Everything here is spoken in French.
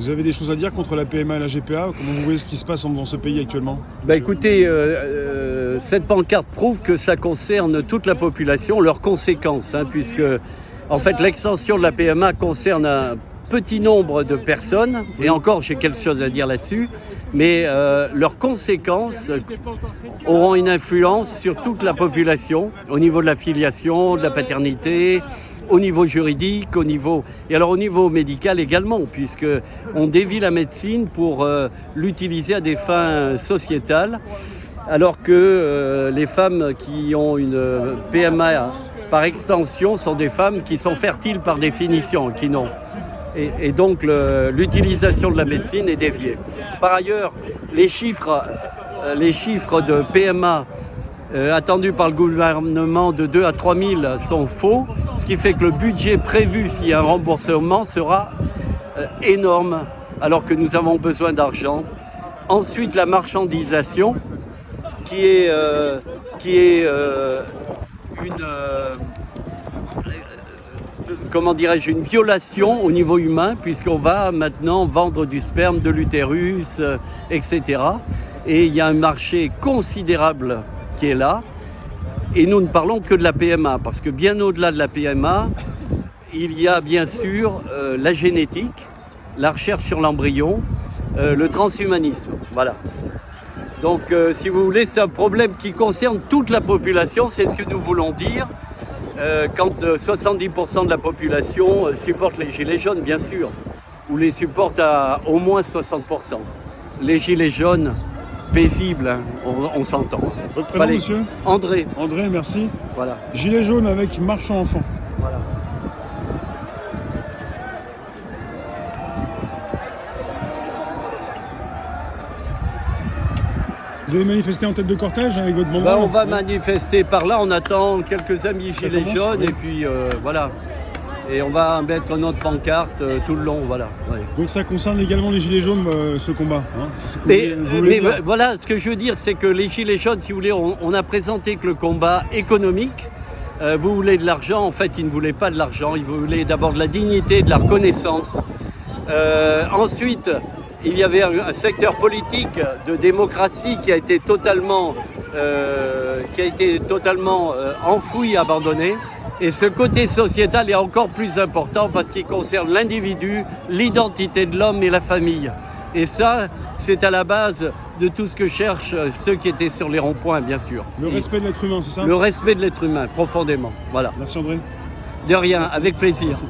Vous avez des choses à dire contre la PMA et la GPA? Comment vous voyez ce qui se passe dans ce pays actuellement? Écoutez, cette pancarte prouve que ça concerne toute la population, leurs conséquences, puisque en fait l'extension de la PMA concerne un petit nombre de personnes, et encore j'ai quelque chose à dire là-dessus, mais leurs conséquences auront une influence sur toute la population, au niveau de la filiation, de la paternité, au niveau juridique, au niveau médical également, puisque on dévie la médecine pour l'utiliser à des fins sociétales, alors que les femmes qui ont une PMA par extension sont des femmes qui sont fertiles par définition, qui n'ont. Et donc l'utilisation de la médecine est déviée. Par ailleurs, les chiffres de PMA attendus par le gouvernement de 2 à 3 000 sont faux, ce qui fait que le budget prévu s'il y a un remboursement sera énorme, alors que nous avons besoin d'argent. Ensuite, la marchandisation, qui est une violation au niveau humain, puisqu'on va maintenant vendre du sperme, de l'utérus, etc. Et il y a un marché considérable qui est là, et nous ne parlons que de la PMA, parce que bien au-delà de la PMA, il y a bien sûr la génétique, la recherche sur l'embryon, le transhumanisme, voilà. Donc si vous voulez, c'est un problème qui concerne toute la population, c'est ce que nous voulons dire, quand 70% de la population supporte les gilets jaunes, bien sûr, ou les supporte à au moins 60%. Les gilets jaunes, paisible, on s'entend. Votre prénom, monsieur? André. André, merci. Voilà. Gilet jaune avec marchand enfant. Voilà. Vous allez manifester en tête de cortège avec votre banderole? On va manifester par là, on attend quelques amis gilets jaunes, et puis voilà. Et on va mettre notre pancarte tout le long, voilà. Ouais. Donc ça concerne également les gilets jaunes, ce combat, Voilà, ce que je veux dire, c'est que les gilets jaunes, si vous voulez, on a présenté que le combat économique, vous voulez de l'argent, en fait, ils ne voulaient pas de l'argent, ils voulaient d'abord de la dignité, de la reconnaissance. Ensuite, il y avait un secteur politique de démocratie qui a été totalement enfoui, abandonné. Et ce côté sociétal est encore plus important parce qu'il concerne l'individu, l'identité de l'homme et la famille. Et ça, c'est à la base de tout ce que cherchent ceux qui étaient sur les ronds-points, bien sûr. Le respect de l'être humain, c'est ça? Le respect de l'être humain, profondément. Voilà. Merci André. De rien, avec plaisir. Merci.